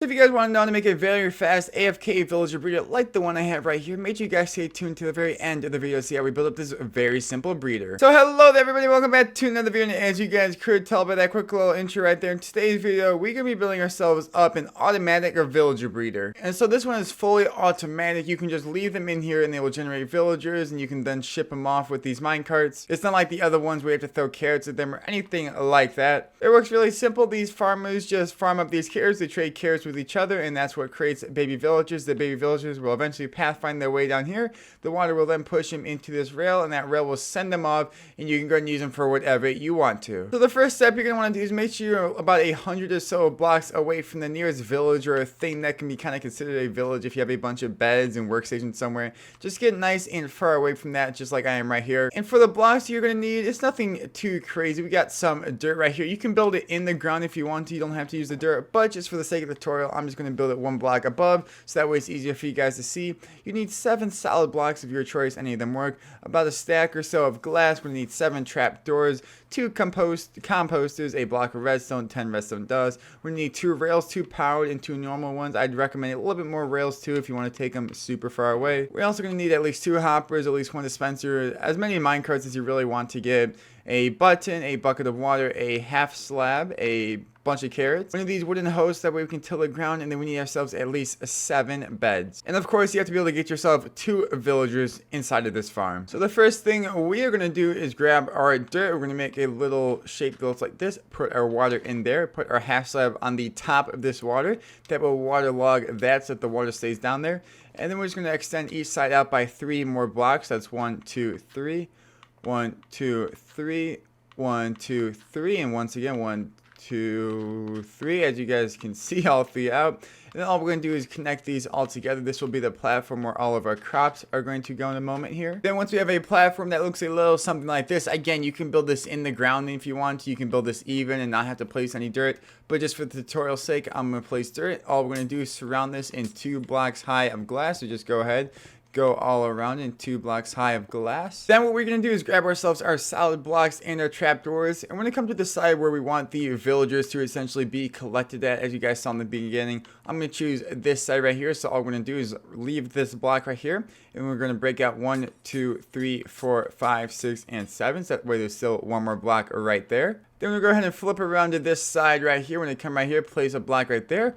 If you guys want to know how to make a very fast AFK villager breeder like the one I have right here, make sure you guys stay tuned to the very end of the video to see how we build up this very simple breeder. So hello there everybody, welcome back to another video, and as you guys could tell by that quick little intro right there, in today's video we're going to be building ourselves up an automatic villager breeder. And so this one is fully automatic. You can just leave them in here and they will generate villagers, and you can then ship them off with these minecarts. It's not like the other ones where you have to throw carrots at them or anything like that. It works really simple. These farmers just farm up these carrots, they trade carrots with each other, and that's what creates baby villagers. The baby villagers will eventually pathfind their way down here. The water will then push them into this rail, and that rail will send them off, and you can go and use them for whatever you want to. So the first step you're going to want to do is make sure you're about 100 or so blocks away from the nearest village or a thing that can be kind of considered a village if you have a bunch of beds and workstations somewhere. Just get nice and far away from that, just like I am right here. And for the blocks you're going to need, it's nothing too crazy. We got some dirt right here. You can build it in the ground if you want to. You don't have to use the dirt, but just for the sake of the tutorial, I'm just going to build it one block above, so that way it's easier for you guys to see. You need 7 solid blocks of your choice, any of them work. About a stack or so of glass. We're going to need 7 trap doors, 2 composters, a block of redstone, 10 redstone dust. We're going to need 2 rails, 2 powered and 2 normal ones. I'd recommend a little bit more rails too if you want to take them super far away. We're also going to need at least 2 hoppers, at least 1 dispenser, as many minecarts as you really want to get, a button, a bucket of water, a half slab, a bunch of carrots, one of these wooden hosts, that way we can till the ground, and then we need ourselves at least 7 beds. And of course you have to be able to get yourself 2 villagers inside of this farm. So the first thing we are going to do is grab our dirt. We're going to make a little shape that looks like this, put our water in there, put our half slab on the top of this water, that will waterlog that so that the water stays down there. And then we're just going to extend each side out by 3 more blocks. That's 1 2 3, 1 2 3, 1 2 3, and once again 1 2 3, as you guys can see, all 3 out. And then all we're going to do is connect these all together. This will be the platform where all of our crops are going to go in a moment here. Then once we have a platform that looks a little something like this, again, you can build this in the ground if you want to. You can build this even and not have to place any dirt, but just for the tutorial's sake, I'm going to place dirt. All we're going to do is surround this in 2 blocks high of glass. So just go ahead, go all around in 2 blocks high of glass. Then what we're going to do is grab ourselves our solid blocks and our trapdoors, and we're going to come to the side where we want the villagers to essentially be collected at. As you guys saw in the beginning, I'm going to choose this side right here. So all we're going to do is leave this block right here, and we're going to break out 1 2 3 4 5 6 and 7, so that way there's still 1 more block right there. Then we're going to go ahead and flip around to this side right here. We're going to come right here, place a block right there,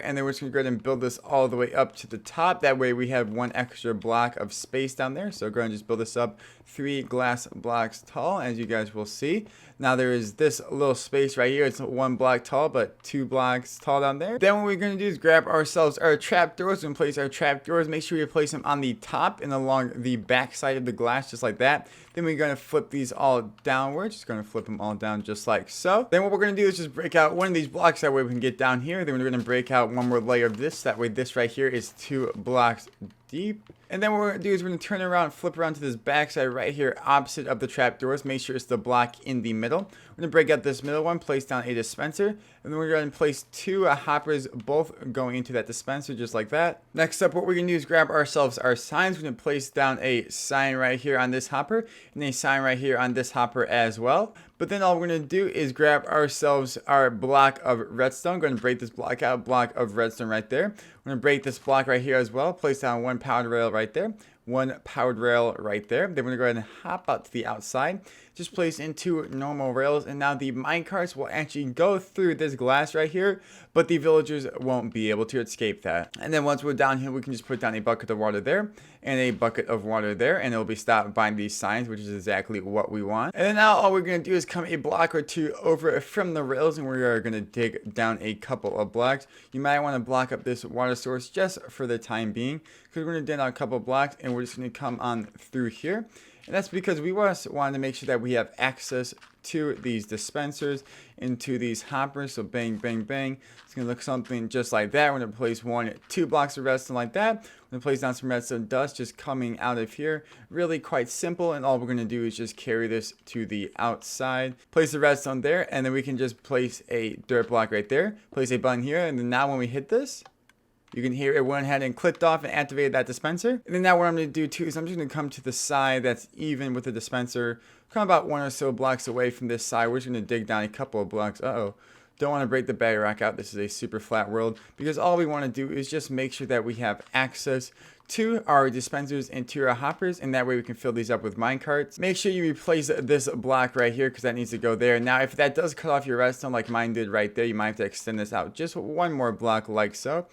and then we're just going to go ahead and build this all the way up to the top. That way we have 1 extra block of space down there. So go ahead and just build this up 3 glass blocks tall, as you guys will see. Now there is this little space right here. It's 1 block tall, but 2 blocks tall down there. Then what we're going to do is grab ourselves our trapdoors and place our trapdoors. Make sure you place them on the top and along the back side of the glass, just like that. Then we're going to flip these all downwards. Just going to flip them all down just like so. Then what we're going to do is just break out 1 of these blocks. That way we can get down here. Then we're going to break out 1 more layer of this. That way this right here is 2 blocks deep. And then what we're going to do is we're going to turn around, flip around to this back side right here opposite of the trapdoors. Make sure it's the block in the middle. We're going to break out this middle one, place down a dispenser, and then we're going to place 2 hoppers, both going into that dispenser just like that. Next up, what we're going to do is grab ourselves our signs. We're going to place down a sign right here on this hopper and a sign right here on this hopper as well. But then all we're going to do is grab ourselves our block of redstone. Go ahead and break this block out, block of redstone right there. We're going to break this block right here as well. Place down 1 powered rail right there, 1 powered rail right there. Then we're going to go ahead and hop out to the outside. Just place in 2 normal rails, and now the minecarts will actually go through this glass right here, but the villagers won't be able to escape that. And then once we're down here, we can just put down a bucket of water there and a bucket of water there, and it'll be stopped by these signs, which is exactly what we want. And then now all we're going to do is come a block or 2 over from the rails, and we are going to dig down a couple of blocks. You might want to block up this water source just for the time being, because we're going to dig down a couple of blocks, and we're just going to come on through here. And that's because we wanted to make sure that we have access to these dispensers and to these hoppers. So bang, bang, bang. It's going to look something just like that. We're going to place 1 2 blocks of redstone like that. We're going to place down some redstone dust just coming out of here. Really quite simple. And all we're going to do is just carry this to the outside. Place the redstone there. And then we can just place a dirt block right there. Place a button here. And then now when we hit this, you can hear it went ahead and clicked off and activated that dispenser. And then now what I'm going to do too is I'm just going to come to the side that's even with the dispenser. Come about 1 or so blocks away from this side. We're just going to dig down a couple of blocks. Don't want to break the bedrock out. This is a super flat world because all we want to do is just make sure that we have access to our dispensers and to our hoppers, and that way we can fill these up with minecarts. Make sure you replace this block right here because that needs to go there. Now if that does cut off your redstone like mine did right there, you might have to extend this out just one more block like so.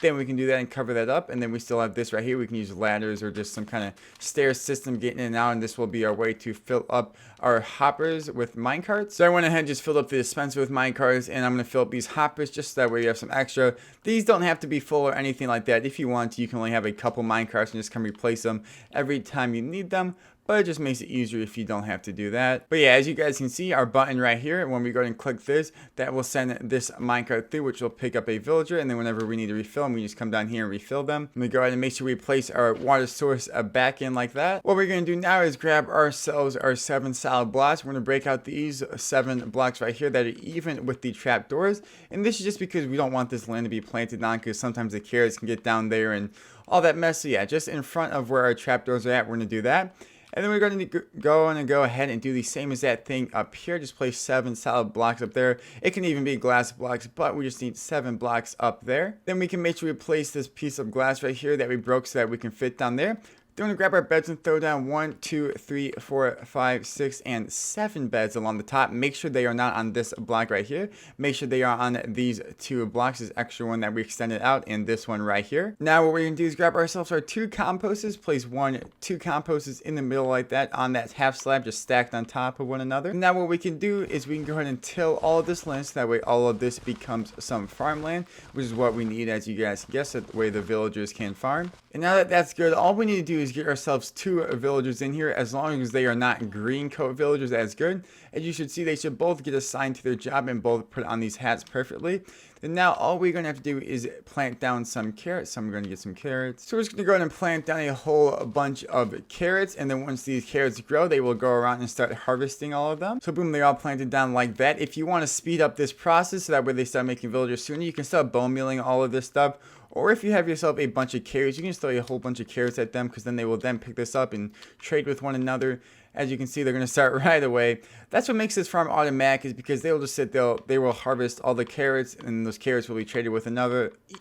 Then we can do that and cover that up, and then we still have this right here. We can use ladders or just some kind of stair system getting in and out, and this will be our way to fill up our hoppers with minecarts. So I went ahead and just filled up the dispenser with minecarts, and I'm going to fill up these hoppers just so that way you have some extra. These don't have to be full or anything like that. If you want to, you can only have a couple minecarts and just come replace them every time you need them. But it just makes it easier if you don't have to do that. But yeah, as you guys can see, our button right here, when we go ahead and click this, that will send this minecart through, which will pick up a villager. And then whenever we need to refill them, we just come down here and refill them. And we go ahead and make sure we place our water source back in like that. What we're going to do now is grab ourselves our 7 solid blocks. We're going to break out these 7 blocks right here that are even with the trapdoors. And this is just because we don't want this land to be planted on, because sometimes the carrots can get down there and all that mess. So yeah, just in front of where our trapdoors are at, we're going to do that. And then we're going to go ahead and do the same as that thing up here. Just place 7 solid blocks up there. It can even be glass blocks, but we just need 7 blocks up there. Then we can make sure we place this piece of glass right here that we broke so that we can fit down there. Then we're going to grab our beds and throw down 1, 2, 3, 4, 5, 6, and 7 beds along the top. Make sure they are not on this block right here. Make sure they are on these 2 blocks. This extra one that we extended out, and this one right here. Now what we're going to do is grab ourselves our 2 composters. Place 2 composters in the middle like that on that half slab, just stacked on top of one another. Now what we can do is we can go ahead and till all of this land so that way all of this becomes some farmland, which is what we need, as you guys can guess, that way the villagers can farm. And now that that's good, all we need to do is get ourselves 2 villagers in here. As long as they are not green coat villagers, that's good. As you should see, they should both get assigned to their job and both put on these hats perfectly. Then now all we're going to have to do is plant down some carrots. So I'm going to get some carrots. So we're just going to go ahead and plant down a whole bunch of carrots. And then once these carrots grow, they will go around and start harvesting all of them. So boom, they're all planted down like that. If you want to speed up this process so that way they start making villagers sooner, you can start bone mealing all of this stuff. Or if you have yourself a bunch of carrots, you can just throw a whole bunch of carrots at them, because then they will then pick this up and trade with one another. As you can see, they're going to start right away. That's what makes this farm automatic, is because they will just sit there, they will harvest all the carrots, and those carrots will be traded with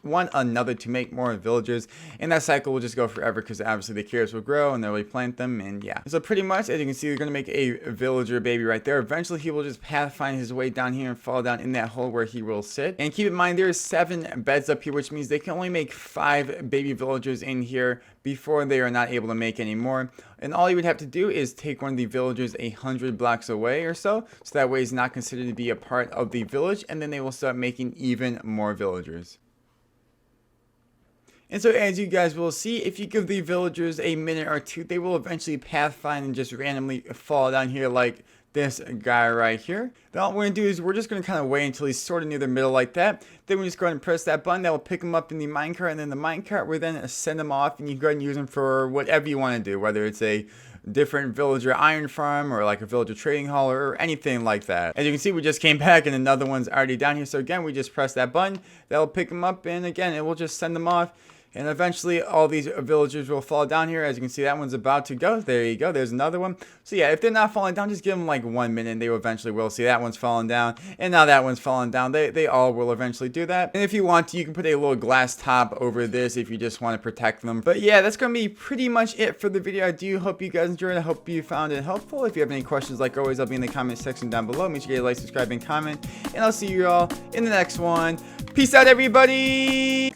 one another to make more villagers. And that cycle will just go forever, because obviously the carrots will grow and they'll replant them, and yeah. So pretty much, as you can see, they're going to make a villager baby right there. Eventually, he will just pathfind his way down here and fall down in that hole where he will sit. And keep in mind, there's 7 beds up here, which means they can only make 5 baby villagers in here before they are not able to make any more. And all you would have to do is take one of the villagers 100 blocks away or so that way it's not considered to be a part of the village, and then they will start making even more villagers. And so as you guys will see, if you give the villagers a minute or 2, they will eventually pathfind and just randomly fall down here like this guy right here. Then all we're going to do is we're just going to kind of wait until he's sort of near the middle like that. Then we just go ahead and press that button. That will pick him up in the minecart, and then the minecart will then send him off, and you go ahead and use him for whatever you want to do, whether it's a different villager iron farm or like a villager trading hall or anything like that. As you can see, we just came back and another one's already down here. So again, we just press that button. That'll pick him up, and again, it will just send them off. And eventually all these villagers will fall down here. As you can see, that one's about to go. There you go. There's another one. So yeah, if they're not falling down, just give them like 1 minute and they will eventually will. See, that one's falling down. And now that one's falling down. They all will eventually do that. And if you want to, you can put a little glass top over this if you just want to protect them. But yeah, that's going to be pretty much it for the video. I do hope you guys enjoyed it. I hope you found it helpful. If you have any questions, like always, I'll be in the comment section down below. Make sure you like, subscribe, and comment. And I'll see you all in the next one. Peace out, everybody.